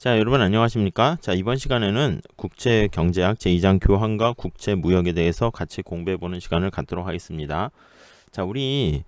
자, 여러분 안녕하십니까? 자, 이번 시간에는 국제경제학 제2장 교환과 국제무역에 대해서 같이 공부해보는 시간을 갖도록 하겠습니다. 자, 우리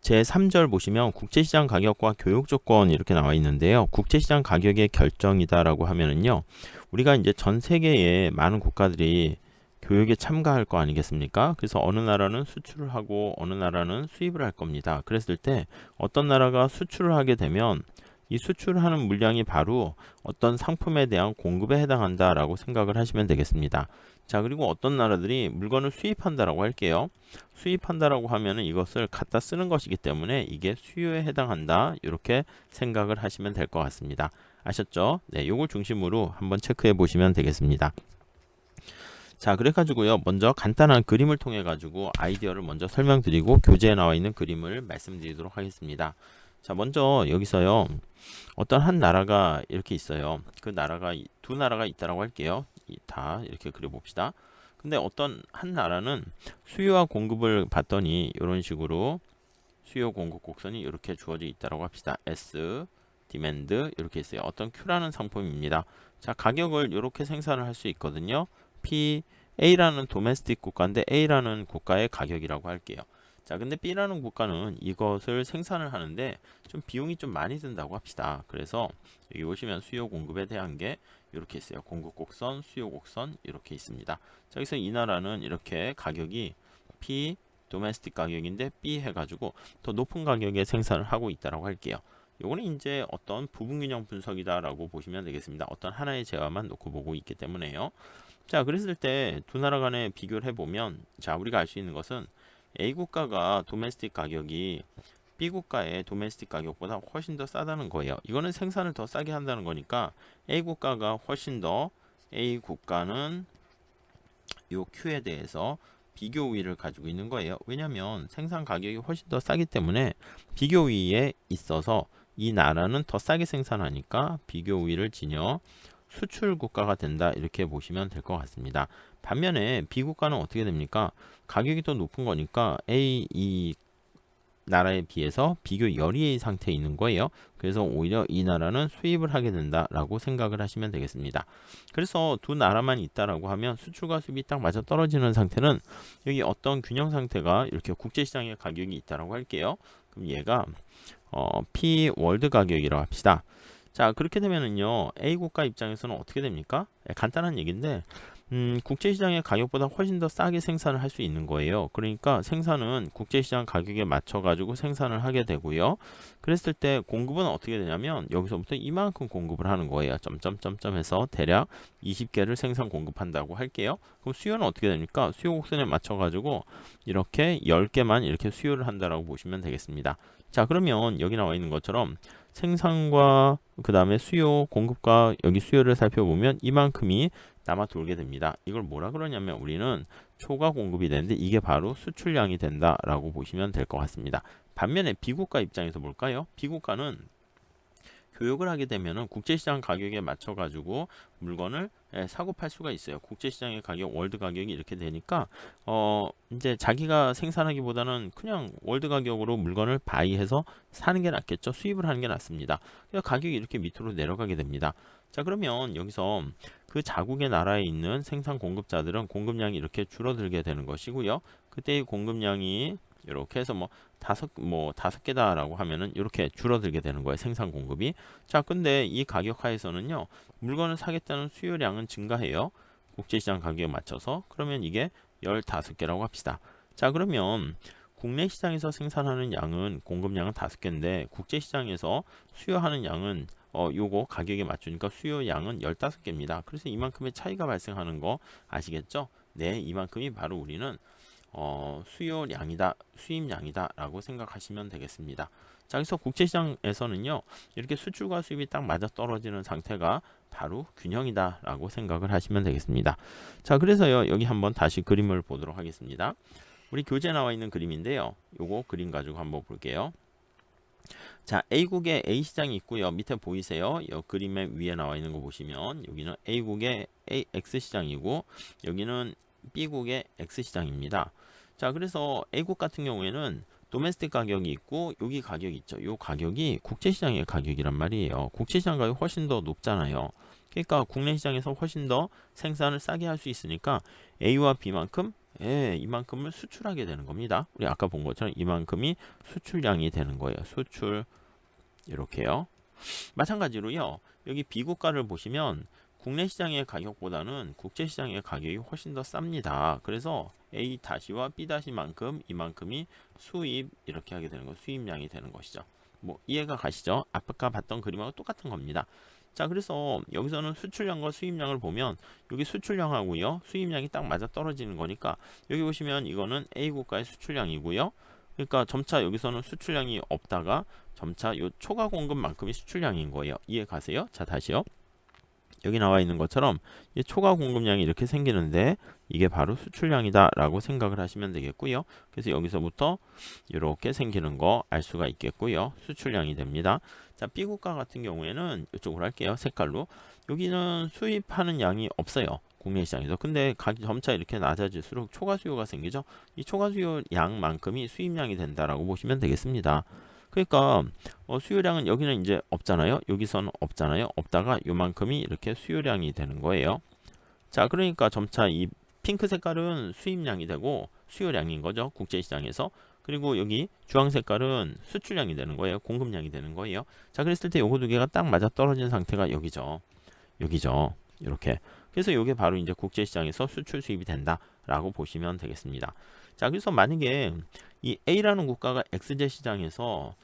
제3절 보시면 국제시장 가격과 교육 조건 이렇게 나와 있는데요. 국제시장 가격의 결정이다라고 하면은요. 우리가 이제 전 세계의 많은 국가들이 교육에 참가할 거 아니겠습니까? 그래서 어느 나라는 수출을 하고 어느 나라는 수입을 할 겁니다. 그랬을 때 어떤 나라가 수출을 하게 되면 이 수출하는 물량이 바로 어떤 상품에 대한 공급에 해당한다라고 생각을 하시면 되겠습니다. 자, 그리고 어떤 나라들이 물건을 수입한다라고 할게요. 수입한다라고 하면은 이것을 갖다 쓰는 것이기 때문에 이게 수요에 해당한다. 이렇게 생각을 하시면 될 것 같습니다. 아셨죠? 네, 요걸 중심으로 한번 체크해 보시면 되겠습니다. 자, 그래가지고요. 먼저 간단한 그림을 통해 가지고 아이디어를 먼저 설명드리고 교재에 나와 있는 그림을 말씀드리도록 하겠습니다. 자, 먼저 여기서요. 어떤 한 나라가 이렇게 있어요. 그 나라가 두 나라가 있다라고 할게요. 다 이렇게 그려봅시다. 근데 어떤 한 나라는 수요와 공급을 봤더니 이런 식으로 수요 공급 곡선이 이렇게 주어져 있다라고 합시다. S 디맨드 이렇게 있어요. 어떤 Q라는 상품입니다. 자, 가격을 이렇게 생산을 할 수 있거든요. P A라는 도메스틱 국가인데 A라는 국가의 가격이라고 할게요. 자, 근데 B라는 국가는 이것을 생산을 하는데 좀 비용이 좀 많이 든다고 합시다. 그래서 여기 보시면 수요 공급에 대한 게 이렇게 있어요. 공급 곡선, 수요 곡선 이렇게 있습니다. 자, 여기서 이 나라는 이렇게 가격이 P 도메스틱 가격인데 B 해가지고 더 높은 가격에 생산을 하고 있다라고 할게요. 요거는 이제 어떤 부분균형 분석이다라고 보시면 되겠습니다. 어떤 하나의 재화만 놓고 보고 있기 때문에요. 자, 그랬을 때 두 나라 간의 비교를 해보면 자, 우리가 알 수 있는 것은 A 국가가 도메스틱 가격이 B 국가의 도메스틱 가격보다 훨씬 더 싸다는 거예요. 이거는 생산을 더 싸게 한다는 거니까 A 국가가 훨씬 더 A 국가는 요 Q에 대해서 비교 우위를 가지고 있는 거예요. 왜냐하면 생산 가격이 훨씬 더 싸기 때문에 비교 우위에 있어서 이 나라는 더 싸게 생산하니까 비교 우위를 지녀 수출 국가가 된다 이렇게 보시면 될 것 같습니다. 반면에 B 국가는 어떻게 됩니까? 가격이 더 높은 거니까 이 나라에 비해서 비교 열의의 상태에 있는 거예요. 그래서 오히려 이 나라는 수입을 하게 된다라고 생각을 하시면 되겠습니다. 그래서 두 나라만 있다라고 하면 수출과 수입이 딱 맞아 떨어지는 상태는 여기 어떤 균형 상태가 이렇게 국제시장의 가격이 있다라고 할게요. 그럼 얘가 P 월드 가격이라고 합시다. 자, 그렇게 되면은요, A 국가 입장에서는 어떻게 됩니까? 간단한 얘기인데, 국제시장의 가격보다 훨씬 더 싸게 생산을 할 수 있는 거예요. 그러니까 생산은 국제시장 가격에 맞춰가지고 생산을 하게 되고요. 그랬을 때 공급은 어떻게 되냐면, 여기서부터 이만큼 공급을 하는 거예요. 점점점점 해서 대략 20개를 생산 공급한다고 할게요. 그럼 수요는 어떻게 됩니까? 수요 곡선에 맞춰가지고 이렇게 10개만 이렇게 수요를 한다라고 보시면 되겠습니다. 자, 그러면 여기 나와 있는 것처럼 생산과 그 다음에 수요, 공급과 여기 수요를 살펴보면 이만큼이 남아 돌게 됩니다. 이걸 뭐라 그러냐면 우리는 초과 공급이 되는데 이게 바로 수출량이 된다라고 보시면 될 것 같습니다. 반면에 B국가 입장에서 볼까요? B국가는 교역을 하게 되면은 국제시장 가격에 맞춰 가지고 물건을 사고 팔 수가 있어요. 국제시장의 가격, 월드 가격이 이렇게 되니까 이제 자기가 생산하기보다는 그냥 월드 가격으로 물건을 바이해서 사는 게 낫겠죠. 수입을 하는 게 낫습니다. 그래서 가격이 이렇게 밑으로 내려가게 됩니다. 자, 그러면 여기서 그 자국의 나라에 있는 생산 공급자들은 공급량이 이렇게 줄어들게 되는 것이고요. 그때 이 공급량이 이렇게 해서 다섯 개다라고 하면은 이렇게 줄어들게 되는 거예요. 생산 공급이. 자, 근데 이 가격 하에서는요. 물건을 사겠다는 수요량은 증가해요. 국제시장 가격에 맞춰서. 그러면 이게 15개라고 합시다. 자, 그러면 국내 시장에서 생산하는 양은 공급량은 5개인데 국제시장에서 수요하는 양은 요거 가격에 맞추니까 수요 양은 15개입니다. 그래서 이만큼의 차이가 발생하는 거 아시겠죠? 네, 이만큼이 바로 우리는 수요량이다, 수입량이다 라고 생각하시면 되겠습니다. 자, 그래서 국제시장에서는요, 이렇게 수출과 수입이 딱 맞아 떨어지는 상태가 바로 균형이다 라고 생각을 하시면 되겠습니다. 자, 그래서요, 여기 한번 다시 그림을 보도록 하겠습니다. 우리 교재에 나와 있는 그림인데요, 요거 그림 가지고 한번 볼게요. 자, A국에 A시장이 있고요. 밑에 보이세요? 이 그림의 위에 나와 있는 거 보시면 여기는 A국의 X시장이고 여기는 B국의 X시장입니다. 자, 그래서 A국 같은 경우에는 도메스틱 가격이 있고 여기 가격이 있죠. 이 가격이 국제시장의 가격이란 말이에요. 국제시장 가격이 훨씬 더 높잖아요. 그러니까 국내 시장에서 훨씬 더 생산을 싸게 할 수 있으니까 A와 B만큼 이만큼을 수출하게 되는 겁니다. 우리 아까 본 것처럼 이만큼이 수출량이 되는 거예요. 수출 이렇게요. 마찬가지로요. 여기 B국가를 보시면 국내 시장의 가격보다는 국제 시장의 가격이 훨씬 더 쌉니다. 그래서 A-와 B-만큼 이만큼이 수입 이렇게 하게 되는 거, 수입량이 되는 것이죠. 뭐 이해가 가시죠? 아까 봤던 그림하고 똑같은 겁니다. 자, 그래서 여기서는 수출량과 수입량을 보면 여기 수출량하고요, 수입량이 딱 맞아 떨어지는 거니까 여기 보시면 이거는 A 국가의 수출량이고요. 그러니까 점차 여기서는 수출량이 없다가 점차 요 초과 공급만큼이 수출량인 거예요. 이해 가세요? 자, 다시요. 여기 나와 있는 것처럼 이 초과 공급량이 이렇게 생기는데 이게 바로 수출량이다 라고 생각을 하시면 되겠고요. 그래서 여기서부터 이렇게 생기는 거 알 수가 있겠고요. 수출량이 됩니다. 자, B국가 같은 경우에는 이쪽으로 할게요. 색깔로. 여기는 수입하는 양이 없어요. 국내 시장에서. 근데 가격이 점차 이렇게 낮아질수록 초과 수요가 생기죠. 이 초과 수요 양만큼이 수입량이 된다라고 보시면 되겠습니다. 그러니까 수요량은 여기는 이제 없잖아요. 여기서는 없잖아요. 없다가 요만큼이 이렇게 수요량이 되는 거예요. 자, 그러니까 점차 이 핑크 색깔은 수입량이 되고 수요량인 거죠. 국제시장에서. 그리고 여기 주황 색깔은 수출량이 되는 거예요. 공급량이 되는 거예요. 자, 그랬을 때 요거 두 개가 딱 맞아 떨어진 상태가 여기죠. 여기죠. 이렇게. 그래서 이게 바로 이제 국제시장에서 수출 수입이 된다라고 보시면 되겠습니다. 자, 그래서 만약에 이 A라는 국가가 XZ 시장에서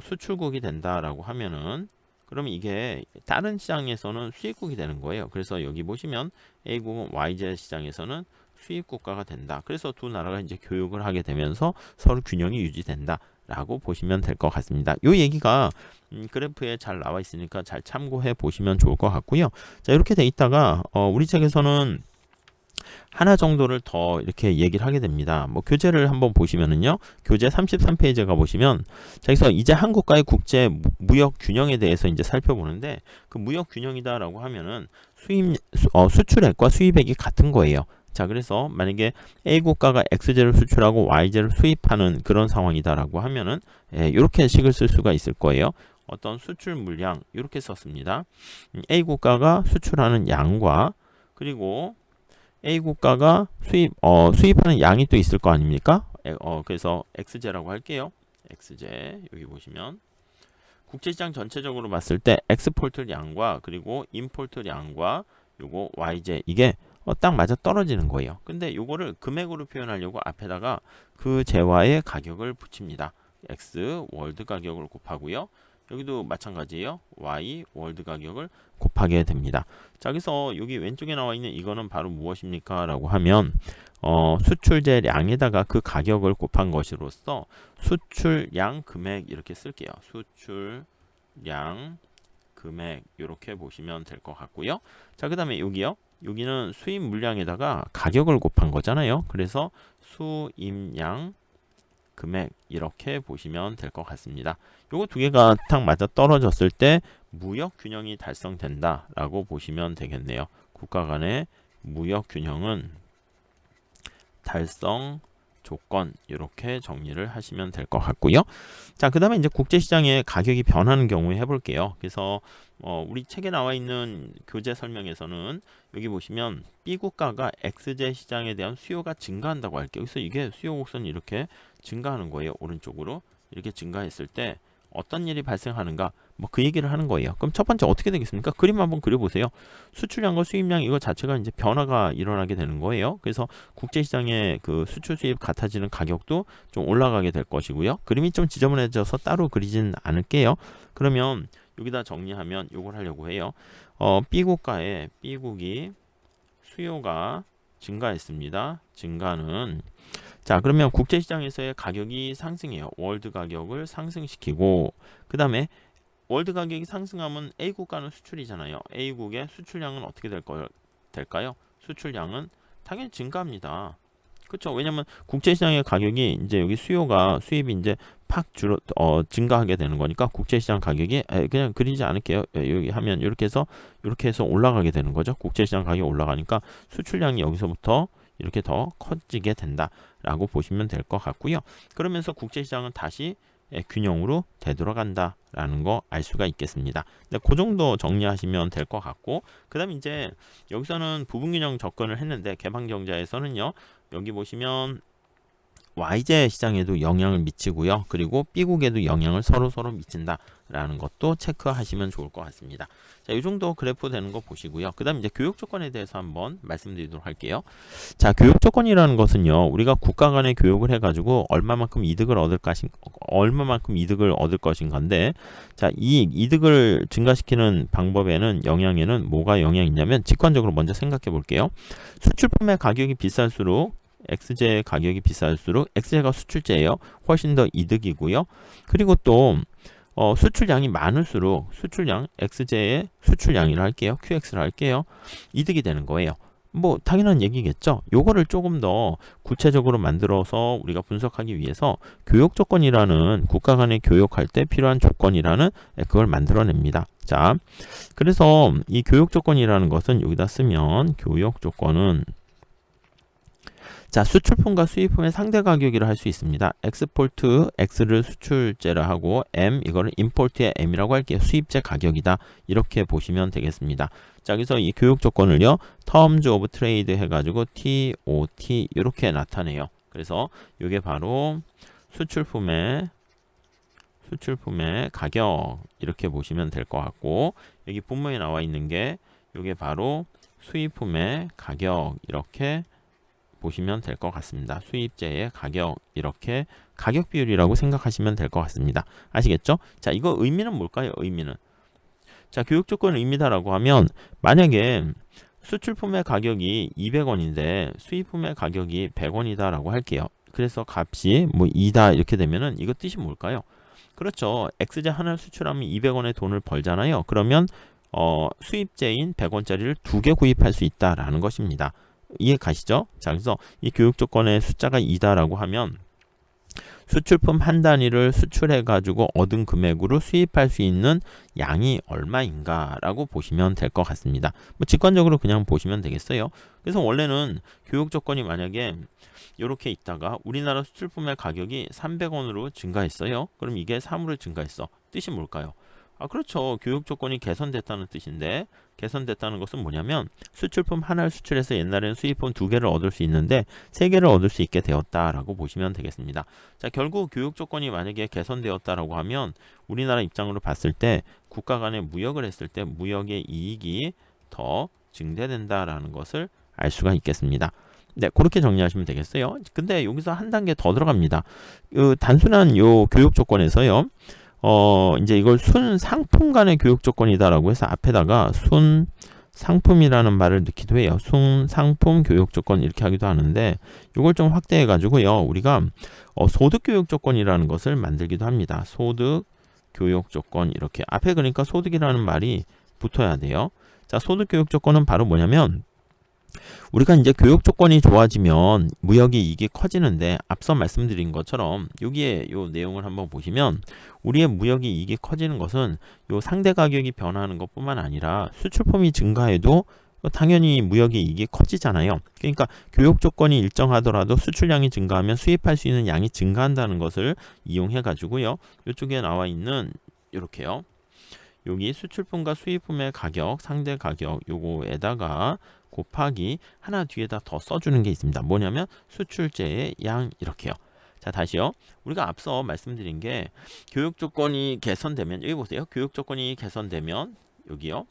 수출국이 된다라고 하면은 그럼 이게 다른 시장에서는 수입국이 되는 거예요. 그래서 여기 보시면 A국은 YZ 시장에서는 수입 국가가 된다. 그래서 두 나라가 이제 교역을 하게 되면서 서로 균형이 유지된다. 라고 보시면 될 것 같습니다. 이 얘기가 그래프에 잘 나와 있으니까 잘 참고해 보시면 좋을 것 같고요. 자, 이렇게 돼 있다가 우리 책에서는 하나 정도를 더 이렇게 얘기를 하게 됩니다. 뭐 교재를 한번 보시면은요. 교재 33페이지에 가보시면 여기서 이제 한국과의 국제 무역 균형에 대해서 이제 살펴보는데 그 무역 균형이다라고 하면은 수출액과 수입액이 같은 거예요. 자, 그래서 만약에 A 국가가 X제를 수출하고 Y제를 수입하는 그런 상황이다라고 하면은 이렇게 식을 쓸 수가 있을 거예요. 어떤 수출 물량 이렇게 썼습니다. A 국가가 수출하는 양과 그리고 A 국가가 수입하는 양이 또 있을 거 아닙니까? 그래서 X제라고 할게요. X제 여기 보시면 국제시장 전체적으로 봤을 때 엑스포트 양과 그리고 임포트 양과 요거 Y제 이게 딱 맞아 떨어지는 거예요. 근데 요거를 금액으로 표현하려고 앞에다가 그 재화의 가격을 붙입니다. X 월드 가격을 곱하고요. 여기도 마찬가지예요. Y 월드 가격을 곱하게 됩니다. 자, 그래서 여기 왼쪽에 나와 있는 이거는 바로 무엇입니까? 라고 하면 수출재량에다가 그 가격을 곱한 것으로서 수출량 금액 이렇게 쓸게요. 수출량 금액 이렇게 보시면 될 것 같고요. 자, 그 다음에 여기요. 여기는 수입 물량에다가 가격을 곱한 거잖아요. 그래서 수입량 금액 이렇게 보시면 될 것 같습니다. 요거 두 개가 딱 맞아 떨어졌을 때 무역 균형이 달성된다 라고 보시면 되겠네요. 국가 간의 무역 균형은 달성 조건 이렇게 정리를 하시면 될 것 같고요. 자, 그 다음에 이제 국제시장의 가격이 변하는 경우에 해볼게요. 그래서 우리 책에 나와 있는 교재 설명에서는 여기 보시면 B 국가가 XZ 시장에 대한 수요가 증가한다고 할게요. 그래서 이게 수요 곡선이 이렇게 증가하는 거예요. 오른쪽으로 이렇게 증가했을 때 어떤 일이 발생하는가 뭐 그 얘기를 하는 거예요. 그럼 첫 번째 어떻게 되겠습니까? 그림 한번 그려보세요. 수출량과 수입량 이거 자체가 이제 변화가 일어나게 되는 거예요. 그래서 국제시장의 그 수출 수입 같아지는 가격도 좀 올라가게 될 것이고요. 그림이 좀 지저분해져서 따로 그리진 않을게요. 그러면 여기다 정리하면 이걸 하려고 해요. B국이 수요가 증가했습니다. 증가는 자, 그러면 국제시장에서의 가격이 상승해요. 월드 가격을 상승시키고 그 다음에 월드 가격이 상승하면 A국가는 수출이잖아요. A국의 수출량은 어떻게 될까요? 수출량은 당연히 증가합니다. 그렇죠? 왜냐면 국제시장의 가격이 이제 여기 수입이 이제 팍 증가하게 되는 거니까 국제시장 가격이 그냥 그리지 않을게요. 여기 하면 이렇게 해서 올라가게 되는 거죠. 국제시장 가격이 올라가니까 수출량이 여기서부터 이렇게 더 커지게 된다라고 보시면 될 것 같고요. 그러면서 국제시장은 다시 균형으로 되돌아간다라는 거 알 수가 있겠습니다. 네, 그 정도 정리하시면 될 것 같고, 그 다음에 이제 여기서는 부분균형 접근을 했는데 개방경제에서는요, 여기 보시면 YJ 시장에도 영향을 미치고요. 그리고 B국에도 영향을 서로 미친다라는 것도 체크하시면 좋을 것 같습니다. 자, 이 정도 그래프 되는 거 보시고요. 그 다음 이제 교육 조건에 대해서 한번 말씀드리도록 할게요. 자, 교육 조건이라는 것은요, 우리가 국가 간의 교육을 해가지고 얼마만큼 이득을 얻을 것인가인데, 자, 이 이득을 증가시키는 방법에는 영향에는 뭐가 영향이 있냐면, 직관적으로 먼저 생각해 볼게요. 수출품의 가격이 비쌀수록 X제의 가격이 비쌀수록 X제가 수출제예요. 훨씬 더 이득이고요. 그리고 또 수출량이 많을수록 수출량 X제의 수출량이라 할게요. QX를 할게요. 이득이 되는 거예요. 뭐 당연한 얘기겠죠. 요거를 조금 더 구체적으로 만들어서 우리가 분석하기 위해서 교육 조건이라는 국가 간의 교육할 때 필요한 조건이라는 그걸 만들어냅니다. 자, 그래서 이 교육 조건이라는 것은 여기다 쓰면 교육 조건은, 자, 수출품과 수입품의 상대 가격이라 할 수 있습니다. 엑스포트 X를 수출제라 하고 M 이거를 임포트의 M이라고 할게요. 수입제 가격이다. 이렇게 보시면 되겠습니다. 자, 그래서 이 교육 조건을요, Terms of Trade 해가지고 TOT 이렇게 나타내요. 그래서 이게 바로 수출품의 가격 이렇게 보시면 될 것 같고, 여기 본문에 나와 있는 게 이게 바로 수입품의 가격 이렇게 보시면 될 것 같습니다. 수입제의 가격, 이렇게 가격 비율이라고 생각하시면 될 것 같습니다. 아시겠죠? 자, 이거 의미는 뭘까요? 의미는, 자, 교육 조건 의미다라고 하면, 만약에 수출품의 가격이 200원인데 수입품의 가격이 100원이다 라고 할게요. 그래서 값이 뭐 2다 이렇게 되면은 이거 뜻이 뭘까요? 그렇죠. X제 하나를 수출하면 200원의 돈을 벌잖아요. 그러면 수입제인 100원짜리를 2개 구입할 수 있다라는 것입니다. 이해 가시죠? 자, 그래서 이 교육 조건의 숫자가 2다라고 하면 수출품 한 단위를 수출해 가지고 얻은 금액으로 수입할 수 있는 양이 얼마인가 라고 보시면 될 것 같습니다. 뭐 직관적으로 그냥 보시면 되겠어요. 그래서 원래는 교육 조건이 만약에 이렇게 있다가 우리나라 수출품의 가격이 300원으로 증가했어요. 그럼 이게 3으로 증가했어. 뜻이 뭘까요? 아, 그렇죠. 교육 조건이 개선됐다는 뜻인데, 개선됐다는 것은 뭐냐면 수출품 하나를 수출해서 옛날에는 수입품 2개를 얻을 수 있는데 3개를 얻을 수 있게 되었다라고 보시면 되겠습니다. 자, 결국 교육 조건이 만약에 개선되었다라고 하면 우리나라 입장으로 봤을 때 국가 간의 무역을 했을 때 무역의 이익이 더 증대된다라는 것을 알 수가 있겠습니다. 네, 그렇게 정리하시면 되겠어요. 근데 여기서 한 단계 더 들어갑니다. 단순한 요 교육 조건에서요, 이제 이걸 순상품 간의 교육 조건이다라고 해서 앞에다가 순상품이라는 말을 넣기도 해요. 순상품 교육 조건 이렇게 하기도 하는데, 이걸 좀 확대해 가지고요, 우리가 소득 교육 조건이라는 것을 만들기도 합니다. 소득 교육 조건, 이렇게 앞에 그러니까 소득이라는 말이 붙어야 돼요. 자, 소득 교육 조건은 바로 뭐냐면, 우리가 이제 교육 조건이 좋아지면 무역의 이익이 커지는데, 앞서 말씀드린 것처럼 여기에 요 내용을 한번 보시면 우리의 무역의 이익이 커지는 것은 요 상대 가격이 변하는 것뿐만 아니라 수출품이 증가해도 당연히 무역의 이익이 커지잖아요. 그러니까 교육 조건이 일정하더라도 수출량이 증가하면 수입할 수 있는 양이 증가한다는 것을 이용해 가지고요, 이쪽에 나와 있는 이렇게요, 여기 수출품과 수입품의 가격, 상대 가격 요거에다가 곱하기 하나 뒤에다 더 써주는 게 있습니다. 뭐냐면 수출제의 양, 이렇게요. 자, 다시요. 우리가 앞서 말씀드린 게 교육 조건이 개선되면, 여기 보세요. 교육 조건이 개선되면 여기요,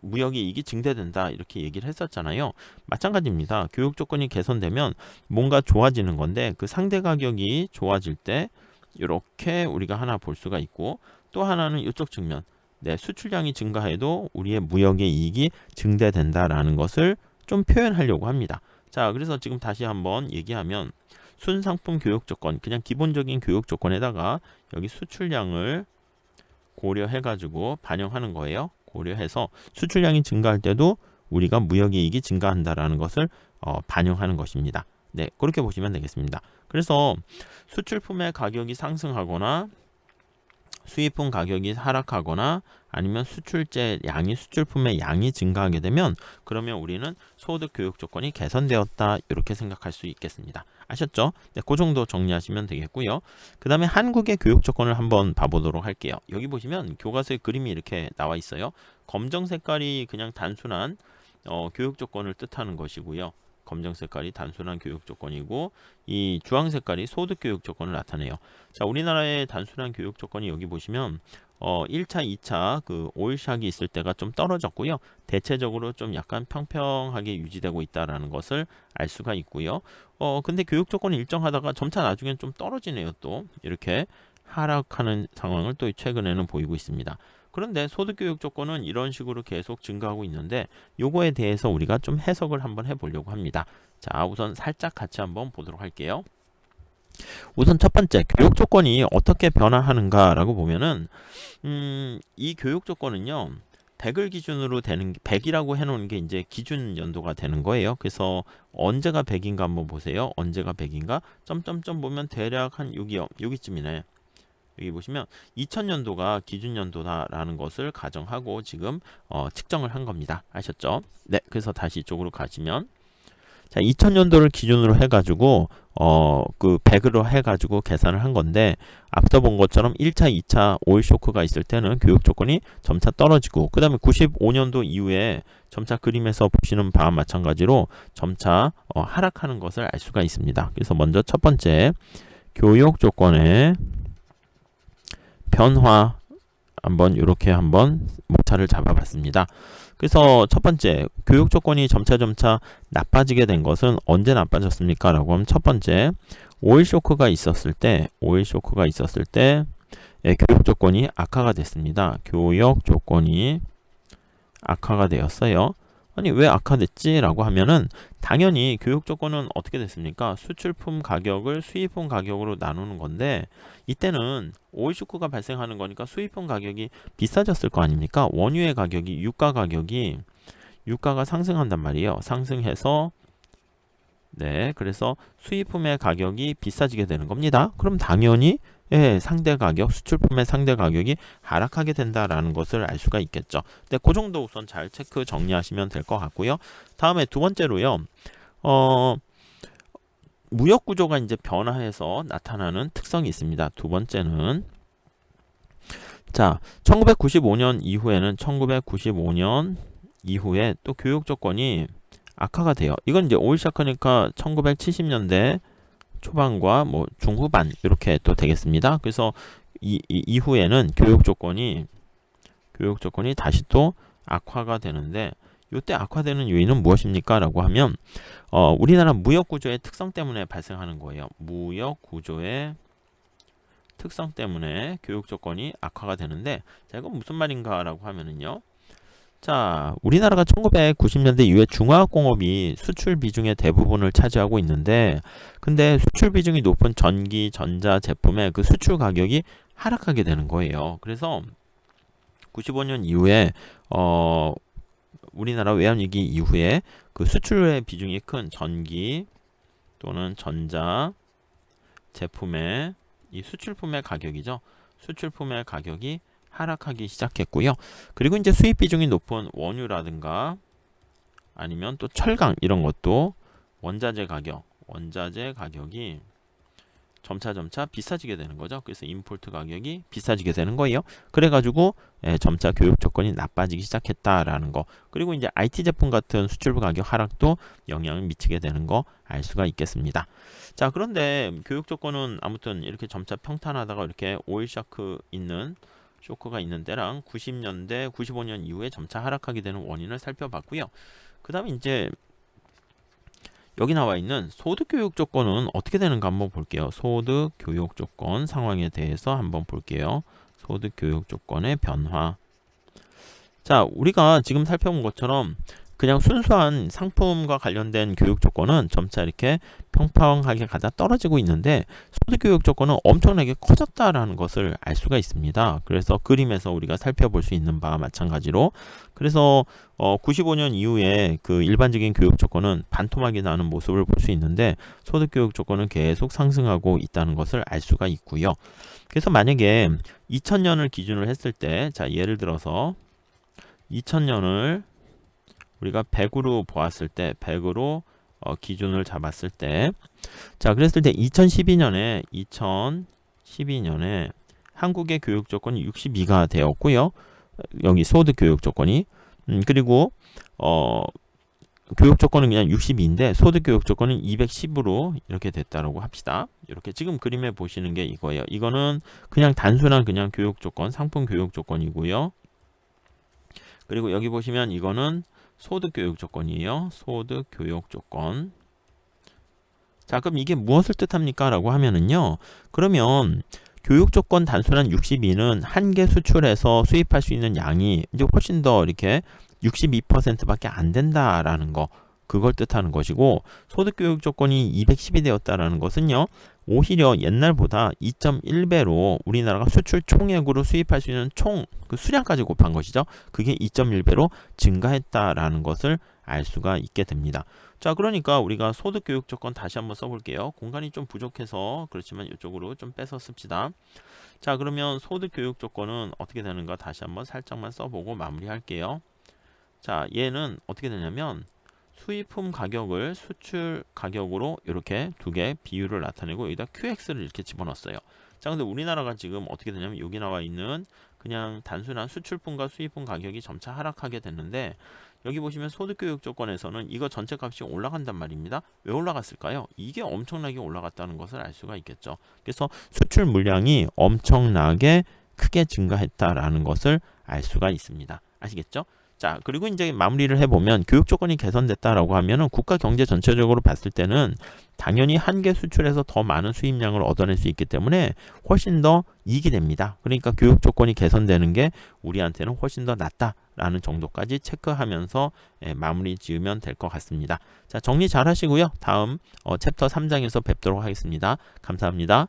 무역의 이익이 증대된다 이렇게 얘기를 했었잖아요. 마찬가지입니다. 교육 조건이 개선되면 뭔가 좋아지는 건데, 그 상대 가격이 좋아질 때 이렇게 우리가 하나 볼 수가 있고, 또 하나는 이쪽 측면, 네, 수출량이 증가해도 우리의 무역의 이익이 증대된다라는 것을 좀 표현하려고 합니다. 자, 그래서 지금 다시 한번 얘기하면 순상품 교육 조건, 그냥 기본적인 교육 조건에다가 여기 수출량을 고려해 가지고 반영하는 거예요. 고려해서 수출량이 증가할 때도 우리가 무역의 이익이 증가한다라는 것을 반영하는 것입니다. 네, 그렇게 보시면 되겠습니다. 그래서 수출품의 가격이 상승하거나 수입품 가격이 하락하거나 아니면 수출제 양이 수출품의 양이 증가하게 되면 그러면 우리는 소득 교육 조건이 개선되었다 이렇게 생각할 수 있겠습니다. 아셨죠? 네, 그 정도 정리하시면 되겠고요. 그 다음에 한국의 교육 조건을 한번 봐보도록 할게요. 여기 보시면 교과서에 그림이 이렇게 나와 있어요. 검정 색깔이 그냥 단순한 교육 조건을 뜻하는 것이고요. 검정 색깔이 단순한 교육 조건이고 이 주황 색깔이 소득 교육 조건을 나타내요. 자, 우리나라의 단순한 교육 조건이 여기 보시면 1차, 2차 그 오일샥이 있을 때가 좀 떨어졌고요. 대체적으로 좀 약간 평평하게 유지되고 있다라는 것을 알 수가 있고요. 근데 교육 조건이 일정하다가 점차 나중엔 좀 떨어지네요. 또 이렇게 하락하는 상황을 또 최근에는 보이고 있습니다. 그런데 소득교육 조건은 이런 식으로 계속 증가하고 있는데 요거에 대해서 우리가 좀 해석을 한번 해보려고 합니다. 자, 우선 살짝 같이 한번 보도록 할게요. 우선 첫 번째, 교육 조건이 어떻게 변화하는가 라고 보면은 이 교육 조건은요 100을 기준으로 되는 100이라고 해놓은 게 이제 기준 연도가 되는 거예요. 그래서 언제가 100인가 한번 보세요. 언제가 100인가 점점점 보면 대략 한 여기쯤이네. 여기 보시면 2000년도가 기준연도다라는 것을 가정하고 지금 측정을 한 겁니다. 아셨죠? 네, 그래서 다시 이쪽으로 가시면 자, 2000년도를 기준으로 해가지고 그 100으로 해가지고 계산을 한 건데 앞서 본 것처럼 1차, 2차 오일 쇼크가 있을 때는 교육 조건이 점차 떨어지고 그 다음에 95년도 이후에 점차 그림에서 보시는 바와 마찬가지로 점차 하락하는 것을 알 수가 있습니다. 그래서 먼저 첫 번째 교육 조건의 변화 한번 이렇게 한번 목차를 잡아봤습니다. 그래서 첫 번째 교육 조건이 점차 나빠지게 된 것은 언제 나빠졌습니까? 라고 하면 첫 번째 오일 쇼크가 있었을 때 교육 조건이 악화가 됐습니다. 교육 조건이 악화가 되었어요. 아니 왜 악화됐지? 라고 하면은 당연히 교육 조건은 어떻게 됐습니까? 수출품 가격을 수입품 가격으로 나누는 건데 이때는 오일 쇼크가 발생하는 거니까 수입품 가격이 비싸졌을 거 아닙니까? 원유의 가격이 유가가 상승한단 말이에요. 상승해서 네, 그래서 수입품의 가격이 비싸지게 되는 겁니다. 그럼 당연히 상대 가격, 수출품의 상대 가격이 하락하게 된다라는 것을 알 수가 있겠죠. 네, 그 정도 우선 잘 체크 정리하시면 될 것 같고요. 다음에 두 번째로요. 무역 구조가 이제 변화해서 나타나는 특성이 있습니다. 두 번째는 자, 1995년 이후에 또 교육 조건이 악화가 돼요. 이건 이제 오일 샤크니까 1970년대 초반과 뭐 중후반 이렇게 또 되겠습니다. 그래서 이후에는 교육 조건이 다시 또 악화가 되는데 이때 악화되는 요인은 무엇입니까? 라고 하면 우리나라 무역 구조의 특성 때문에 발생하는 거예요. 무역 구조의 특성 때문에 교육 조건이 악화가 되는데 자, 이건 무슨 말인가 라고 하면은요. 자, 우리나라가 1990년대 이후에 중화학공업이 수출 비중의 대부분을 차지하고 있는데 근데 수출 비중이 높은 전기, 전자 제품의 그 수출 가격이 하락하게 되는 거예요. 그래서 95년 이후에 우리나라 외환위기 이후에 그 수출의 비중이 큰 전기 또는 전자 제품의 이 수출품의 가격이죠. 수출품의 가격이 하락하기 시작했고요. 그리고 이제 수입 비중이 높은 원유라든가 아니면 또 철강 이런 것도 원자재 가격이 점차 비싸지게 되는 거죠. 그래서 임포트 가격이 비싸지게 되는 거예요. 그래가지고 점차 교육 조건이 나빠지기 시작했다라는 거. 그리고 이제 IT 제품 같은 수출부 가격 하락도 영향을 미치게 되는 거 알 수가 있겠습니다. 자, 그런데 교육 조건은 아무튼 이렇게 점차 평탄하다가 이렇게 오일 쇼크가 있는 때랑 90년대, 95년 이후에 점차 하락하게 되는 원인을 살펴봤고요. 그 다음에 이제 여기 나와 있는 소득 교육 조건은 어떻게 되는가 한번 볼게요. 소득 교육 조건 상황에 대해서 한번 볼게요. 소득 교육 조건의 변화. 자, 우리가 지금 살펴본 것처럼 그냥 순수한 상품과 관련된 교육 조건은 점차 이렇게 평평하게 가다 떨어지고 있는데 소득 교육 조건은 엄청나게 커졌다라는 것을 알 수가 있습니다. 그래서 그림에서 우리가 살펴볼 수 있는 바와 마찬가지로 그래서 95년 이후에 그 일반적인 교육 조건은 반토막이 나는 모습을 볼 수 있는데 소득 교육 조건은 계속 상승하고 있다는 것을 알 수가 있고요. 그래서 만약에 2000년을 기준으로 했을 때, 자, 예를 들어서 2000년을 우리가 100으로 보았을 때, 100으로 기준을 잡았을 때, 자, 그랬을 때 2012년에 한국의 교육 조건이 62가 되었고요. 여기 소득 교육 조건이 그리고 교육 조건은 그냥 62인데 소득 교육 조건은 210으로 이렇게 됐다라고 합시다. 이렇게 지금 그림에 보시는 게 이거예요. 이거는 그냥 단순한 그냥 교육 조건, 상품 교육 조건이고요. 그리고 여기 보시면 이거는 소득 교육 조건이에요. 소득 교육 조건. 자, 그럼 이게 무엇을 뜻합니까? 라고 하면은요. 그러면 교육 조건 단순한 62는 한 개 수출해서 수입할 수 있는 양이 이제 훨씬 더 이렇게 62%밖에 안 된다라는 거, 그걸 뜻하는 것이고, 소득 교육 조건이 210이 되었다라는 것은요, 오히려 옛날보다 2.1배로 우리나라가 수출 총액으로 수입할 수 있는 총 그 수량까지 곱한 것이죠. 그게 2.1배로 증가했다라는 것을 알 수가 있게 됩니다. 자, 그러니까 우리가 소득 교육 조건 다시 한번 써볼게요. 공간이 좀 부족해서 그렇지만 이쪽으로 좀 빼서 씁시다. 자, 그러면 소득 교육 조건은 어떻게 되는가 다시 한번 살짝만 써보고 마무리할게요. 자, 얘는 어떻게 되냐면 수입품 가격을 수출 가격으로 이렇게 두 개 비율을 나타내고 여기다 QX를 이렇게 집어넣었어요. 자, 근데 우리나라가 지금 어떻게 되냐면 여기 나와 있는 그냥 단순한 수출품과 수입품 가격이 점차 하락하게 됐는데 여기 보시면 소득교육 조건에서는 이거 전체 값이 올라간단 말입니다. 왜 올라갔을까요? 이게 엄청나게 올라갔다는 것을 알 수가 있겠죠. 그래서 수출 물량이 엄청나게 크게 증가했다라는 것을 알 수가 있습니다. 아시겠죠? 자, 그리고 이제 마무리를 해보면 교육 조건이 개선됐다라고 하면은 국가 경제 전체적으로 봤을 때는 당연히 한 개 수출해서 더 많은 수입량을 얻어낼 수 있기 때문에 훨씬 더 이익이 됩니다. 그러니까 교육 조건이 개선되는 게 우리한테는 훨씬 더 낫다라는 정도까지 체크하면서 마무리 지으면 될 것 같습니다. 자, 정리 잘 하시고요. 다음 챕터 3장에서 뵙도록 하겠습니다. 감사합니다.